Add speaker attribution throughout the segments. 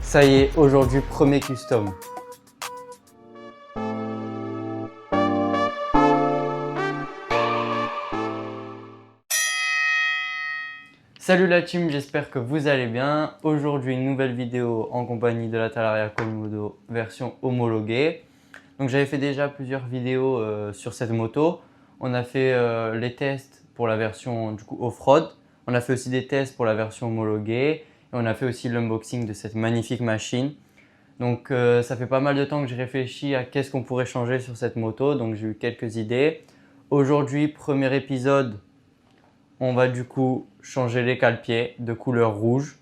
Speaker 1: Ça y est, aujourd'hui, premier custom. Salut la team, j'espère que vous allez bien. Aujourd'hui, une nouvelle vidéo en compagnie de la Talaria Quasimodo version homologuée. Donc j'avais fait déjà plusieurs vidéos sur cette moto. On a fait les tests pour la version du coup off-road. On a fait aussi des tests pour la version homologuée. Et on a fait aussi l'unboxing de cette magnifique machine. Donc ça fait pas mal de temps que j'ai réfléchi à qu'est-ce qu'on pourrait changer sur cette moto. Donc j'ai eu quelques idées. Aujourd'hui, premier épisode, on va du coup changer les cale-pieds de couleur rouge.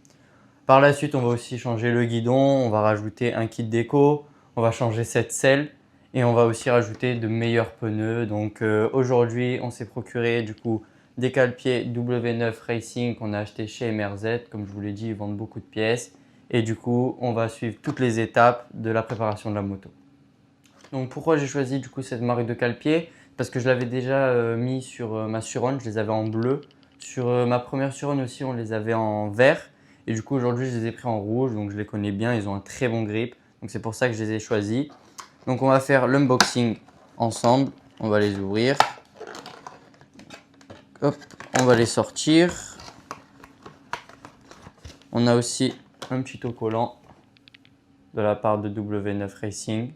Speaker 1: Par la suite, on va aussi changer le guidon. On va rajouter un kit déco. On va changer cette selle. Et on va aussi rajouter de meilleurs pneus. Donc aujourd'hui, on s'est procuré du coup des cale-pieds W9 Racing qu'on a acheté chez MRZ. Comme je vous l'ai dit, ils vendent beaucoup de pièces. Et du coup, on va suivre toutes les étapes de la préparation de la moto. Donc pourquoi j'ai choisi du coup cette marque de cale-pied? Parce que je l'avais déjà mis sur ma Surone, je les avais en bleu. Sur ma première Surone aussi, on les avait en vert. Et du coup, aujourd'hui, je les ai pris en rouge, donc je les connais bien, ils ont un très bon grip. Donc c'est pour ça que je les ai choisis. Donc on va faire l'unboxing ensemble. On va les ouvrir. Hop, on va les sortir. On a aussi un petit autocollant de la part de W9 Racing.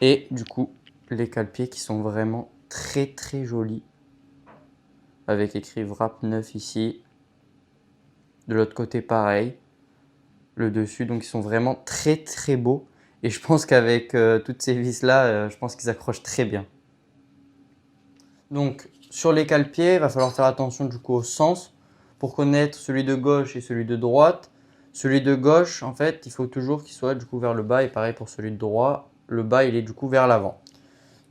Speaker 1: Et du coup, les cale-pieds qui sont vraiment très jolis. Avec écrit Wrap 9 ici. De l'autre côté, pareil. Le dessus, donc ils sont vraiment très beaux. Et je pense qu'avec toutes ces vis-là, je pense qu'ils accrochent très bien. Donc, sur les cale-pieds, il va falloir faire attention du coup au sens. Pour connaître celui de gauche et celui de droite. Celui de gauche, en fait, il faut toujours qu'il soit du coup vers le bas. Et pareil pour celui de droit. Le bas, il est du coup vers l'avant.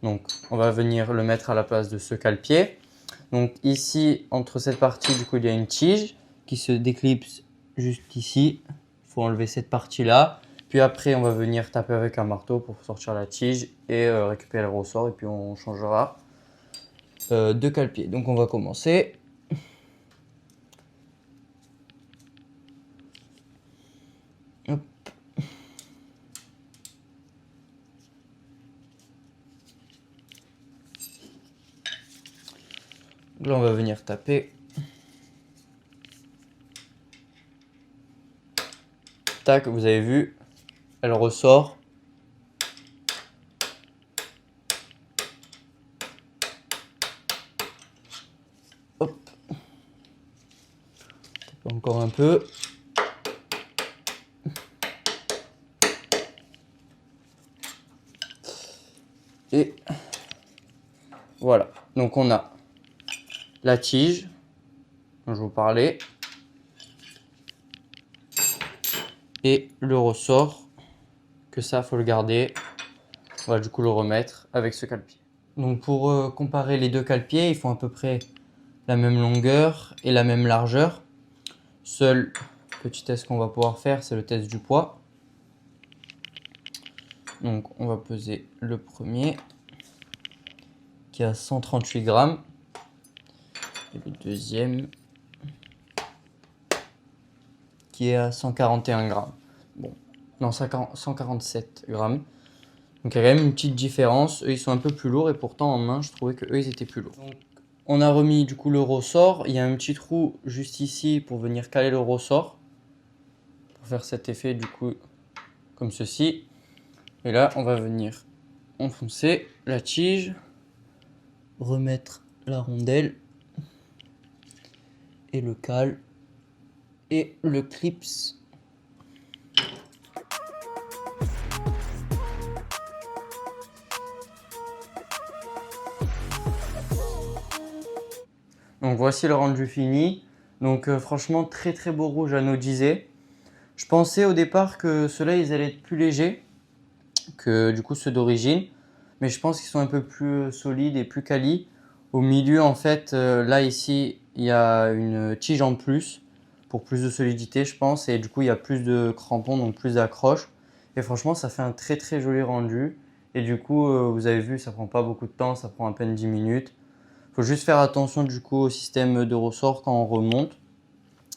Speaker 1: Donc, on va venir le mettre à la place de ce cale-pied. Donc ici, entre cette partie, du coup, il y a une tige qui se déclipse juste ici. Il faut enlever cette partie-là. Puis après, on va venir taper avec un marteau pour sortir la tige et récupérer le ressort. Et puis on changera de cale-pied. Donc on va commencer. Hop. Là, on va venir taper. Tac, vous avez vu, elle ressort. Hop. Tape encore un peu. Et voilà. Donc on a la tige dont je vous parlais. Et le ressort, que ça, faut le garder. On va du coup le remettre avec ce cale-pied. Donc pour comparer les deux cale-pieds, ils font à peu près la même longueur et la même largeur. Seul petit test qu'on va pouvoir faire, c'est le test du poids. Donc on va peser le premier qui a 138 grammes et le deuxième qui est à 141 grammes. Bon, non, 147 grammes. Donc il y a quand même une petite différence. Eux, ils sont un peu plus lourds et pourtant en main, je trouvais que eux, ils étaient plus lourds. Donc, on a remis du coup le ressort. Il y a un petit trou juste ici pour venir caler le ressort. Pour faire cet effet du coup comme ceci. Et là, on va venir enfoncer la tige. Remettre la rondelle. Et le cale. Et le clips. Donc voici le rendu fini. Donc franchement très beau rouge anodisé. Je pensais au départ que ceux-là ils allaient être plus légers que du coup ceux d'origine. Mais je pense qu'ils sont un peu plus solides et plus quali. Au milieu en fait, là ici il y a une tige en plus pour plus de solidité je pense. Et du coup il y a plus de crampons donc plus d'accroche. Et franchement ça fait un très joli rendu. Et du coup vous avez vu ça prend pas beaucoup de temps, ça prend à peine 10 minutes. Il faut juste faire attention du coup au système de ressort quand on remonte.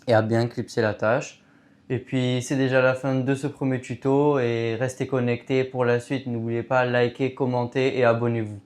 Speaker 1: et à bien clipser l'attache. Et puis c'est déjà la fin de ce premier tuto et restez connectés pour la suite. N'oubliez pas, liker, commenter et abonnez-vous.